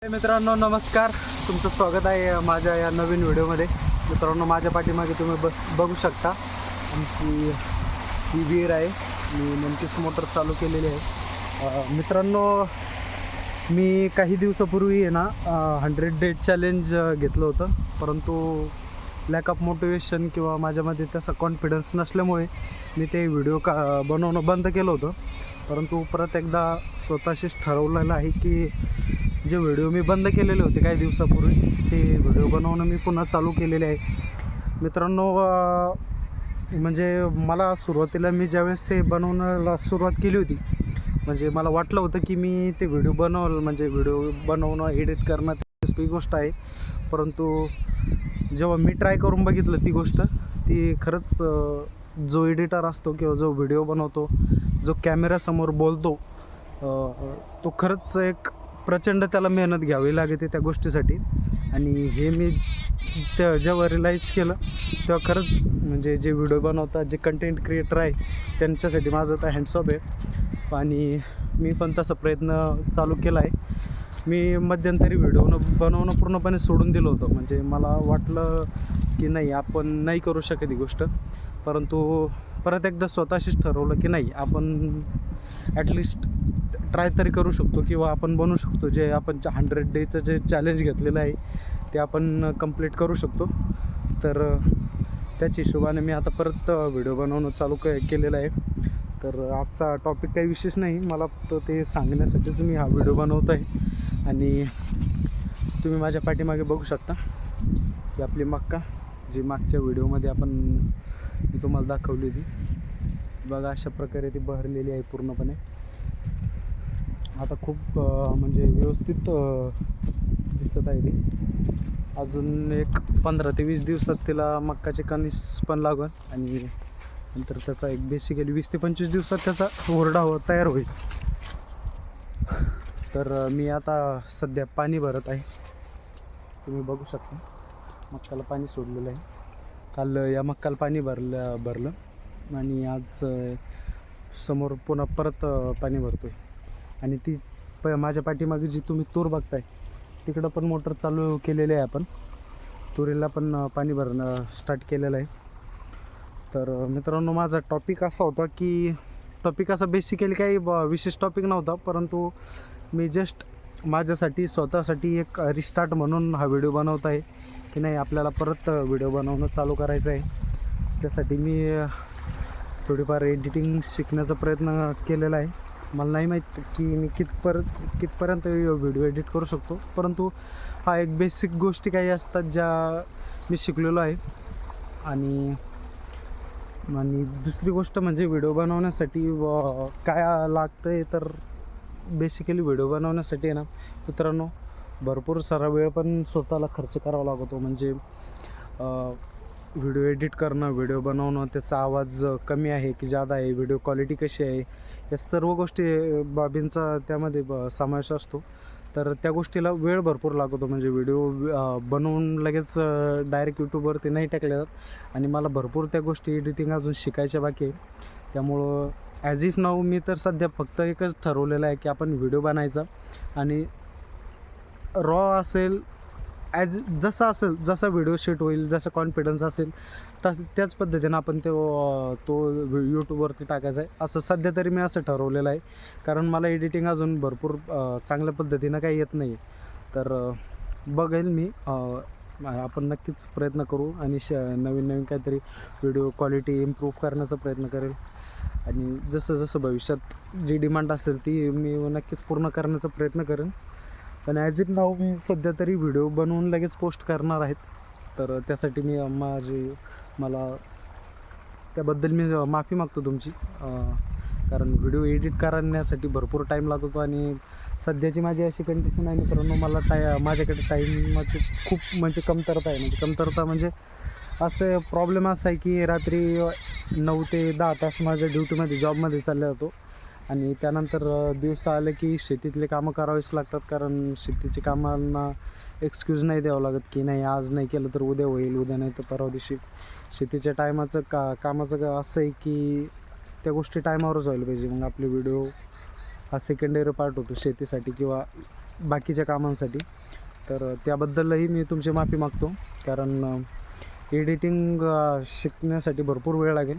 मित्रांनो नमस्कार, तुमचं स्वागत आहे माझ्या या नवीन व्हिडिओमध्ये. मित्रांनो, माझ्या पाठीमागे तुम्ही बघू शकता आमची ही विहीर आहे. मी नेमकीच मोटर चालू केलेली आहे. मित्रांनो, मी काही दिवसापूर्वी आहे ना 100 डेज चॅलेंज घेतलं होतं, परंतु लॅक ऑफ मोटिवेशन किंवा माझ्यामध्ये तसा कॉन्फिडन्स नसल्यामुळे मी ते व्हिडिओ बनवणं बंद केलं होतं. परंतु परत एकदा स्वतःशीच ठरवलेलं आहे की जे व्हिडिओ मी बंद केलेले होते काही दिवसापूर्वी, ते व्हिडिओ बनवणं मी पुन्हा चालू केलेले आहे. मित्रांनो, म्हणजे मला सुरुवातीला मी ज्यावेळेस ते बनवण्याला सुरुवात केली होती, म्हणजे मला वाटलं होतं की मी ते व्हिडिओ म्हणजे व्हिडिओ बनवणं, एडिट करणं ती गोष्ट आहे. परंतु जेव्हा मी ट्राय करून बघितलं ती गोष्ट, ती खरंच जो एडिटर असतो किंवा जो व्हिडिओ बनवतो, जो कॅमेऱ्यासमोर बोलतो, तो खरंच एक प्रचंड त्याला मेहनत घ्यावी लागते त्या गोष्टीसाठी. आणि हे मी जेव्हा रिअलाईज केलं तेव्हा खरंच म्हणजे जे व्हिडिओ बनवतात, जे कंटेंट क्रिएटर आहे, त्यांच्यासाठी माझं तर हँड्स ऑफ आहे. आणि मी पण तसा प्रयत्न चालू केला आहे. मी मध्यंतरी व्हिडिओ बनवणं पूर्णपणे सोडून दिलं होतं. म्हणजे मला वाटलं की नाही, आपण नाही करू शकत ही गोष्ट. परंतु परत एकदा स्वतःशीच ठरवलं की नाही, आपण ॲटलिस्ट ट्राय तरी करू शकतो किंवा आपण बनवू शकतो. जे आपण 100 डेजचं जे चॅलेंज घेतलेलं आहे ते आपण कंप्लीट करू शकतो. तर त्याच हिशोबाने मी आता परत व्हिडिओ बनवणं चालू केलेलं आहे. तर आजचा टॉपिक काही विशेष नाही, मला फक्त ते सांगण्यासाठीच मी हा व्हिडिओ बनवत आहे. आणि तुम्ही माझ्या पाठीमागे बघू शकता की आपली मक्का, जी मागच्या व्हिडिओमध्ये मी तुम्हाला दाखवली होती, बघा अशा प्रकारे ती बहरलेली आहे पूर्णपणे. आता खूप म्हणजे व्यवस्थित दिसत आहे ती. अजून एक 15 ते 20 दिवसात तिला मक्काचे कणीस पण लागेल आणि नंतर त्याचा एक बेसिकली 20 ते 25 दिवसात त्याचा ओरडा तयार होईल. तर मी आता सध्या पाणी भरत आहे. तुम्ही बघू शकता मक्काला पाणी सोडलेलं आहे. काल या मक्काला पाणी भरलं आणि आज समोर पुन्हा परत पाणी भरतो आहे. आणि ती माझ्या पाठीमागे जी तुम्ही तूर बघताय, तिकडं पण मोटर चालू केलेली आहे. आपण तुरीला पण पाणी भरणं स्टार्ट केलेलं आहे. तर मित्रांनो, माझा टॉपिक असा होता की असा बेसिकली काही विशेष टॉपिक नव्हता, परंतु मी जस्ट माझ्यासाठी स्वतःसाठी एक रिस्टार्ट म्हणून हा व्हिडिओ बनवत आहे की नाही, आपल्याला परत व्हिडिओ बनवणं चालू करायचं आहे. त्यासाठी मी थोडीफार एडिटिंग शिकण्याचा प्रयत्न केलेला आहे. मला नाही माहीत की मी कितपर्यंत व्हिडिओ एडिट करू शकतो, परंतु हा एक बेसिक गोष्टी काही असतात ज्या मी शिकलेलो आहे. आणि दुसरी गोष्ट म्हणजे व्हिडिओ बनवण्यासाठी काय लागतं आहे, तर बेसिकली व्हिडिओ बनवण्यासाठी आहे ना मित्रांनो, भरपूर सारा वेळ पण स्वतःला खर्च करावा लागतो. म्हणजे व्हिडिओ एडिट करणं, व्हिडिओ बनवणं, त्याचा आवाज कमी आहे की जादा आहे, व्हिडिओ क्वालिटी कशी आहे, या सर्व गोष्टी बाबींचा त्यामध्ये समावेश असतो. तर त्या गोष्टीला वेळ भरपूर लागतो. म्हणजे व्हिडिओ बनवून लगेच डायरेक्ट यूट्यूबवरती नाही टाकले जात. आणि मला भरपूर त्या गोष्टी एडिटिंग अजून शिकायच्या बाकी आहे. त्यामुळं ॲज इफ नाऊ मी तर सध्या फक्त एकच ठरवलेलं आहे की आपण व्हिडिओ बनायचा आणि रॉ असेल, जसा व्हिडिओ शूट होईल, जसा कॉन्फिडन्स असेल, त्याच पद्धतीनं आपण तो यूट्यूबवरती टाकायचा आहे, असं सध्या तरी मी असं ठरवलेलं आहे. कारण मला एडिटिंग अजून भरपूर चांगल्या पद्धतीनं काही येत नाही. तर बघेल मी, आपण नक्कीच प्रयत्न करू आणि नवीन काहीतरी व्हिडिओ क्वालिटी इम्प्रूव्ह करण्याचा प्रयत्न करेल. आणि जसं भविष्यात जी डिमांड असेल ती मी नक्कीच पूर्ण करण्याचा प्रयत्न करेन. पण ॲज इट नाव मी सध्या तरी व्हिडिओ बनवून लगेच पोस्ट करणार आहेत. तर त्यासाठी मला त्याबद्दल मी माफी मागतो तुमची. कारण व्हिडिओ एडिट करण्यासाठी भरपूर टाईम लागतो आणि सध्याची माझी अशी कंडिशन आहे मित्रांनो, माझ्याकडे टाईमाची खूप म्हणजे कमतरता आहे. कमतरता म्हणजे असं प्रॉब्लेम असा आहे की रात्री 9 ते 10 तास माझ्या ड्युटीमध्ये जॉबमध्ये चालला जातो. आणि त्यानंतर दिवसा आलं की शेतीतले कामं करावीच लागतात. कारण शेतीची कामांना एक्सक्यूज नाही द्यावं लागत की नाही, आज नाही केलं तर उद्या होईल, उद्या नाही तर परवा दिवशी. शेतीच्या कामाचं असं आहे की त्या गोष्टी टायमावरच व्हायला पाहिजे. मग आपले व्हिडिओ हा सेकंडरी पार्ट होतो शेतीसाठी किंवा बाकीच्या कामांसाठी. तर त्याबद्दलही मी तुमची माफी मागतो, कारण एडिटिंग शिकण्यासाठी भरपूर वेळ लागेल.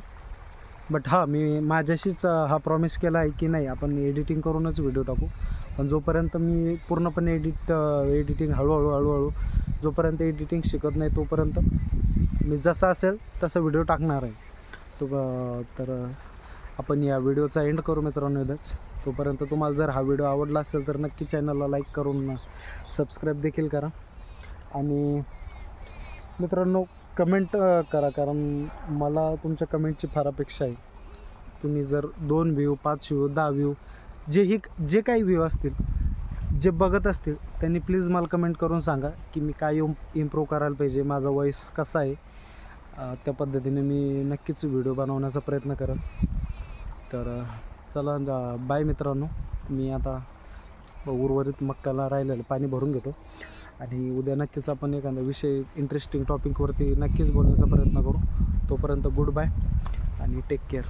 बट हां, मी माझ्याशीच हा प्रॉमिस केला आहे की नाही, आपण एडिटिंग करूनच व्हिडिओ टाकू. पण जोपर्यंत मी पूर्णपणे एडिटिंग हळूहळू जोपर्यंत एडिटिंग शिकत नाही तोपर्यंत मी जसा असेल तसा व्हिडिओ टाकणार आहे. तर आपण या व्हिडिओचा एंड करू मित्रांनो इथंच. तोपर्यंत तुम्हाला जर हा व्हिडिओ आवडला असेल तर नक्की चॅनलला लाईक करून सबस्क्राईब देखील करा. आणि मित्रांनो कमेंट करा, कारण मला तुमच्या कमेंटची फार अपेक्षा आहे. तुम्ही जर 2 व्ह्यू, 5 व्ह्यू, 10 व्ह्यू, जे काही व्ह्यू असतील, जे बघत असतील त्यांनी प्लीज मला कमेंट करून सांगा की मी काय इम्प्रूव्ह करायला पाहिजे, माझा वॉईस कसा आहे. त्या पद्धतीने मी नक्कीच व्हिडिओ बनवण्याचा प्रयत्न करेन. तर चला बाय मित्रांनो. मी आता उर्वरित मक्काला राहिलेलं पाणी भरून घेतो आणि उद्या नक्कीच आपण एखादा विषय इंटरेस्टिंग टॉपिकवरती नक्कीच बोलण्याचा प्रयत्न करू. तोपर्यंत गुड बाय आणि टेक केअर.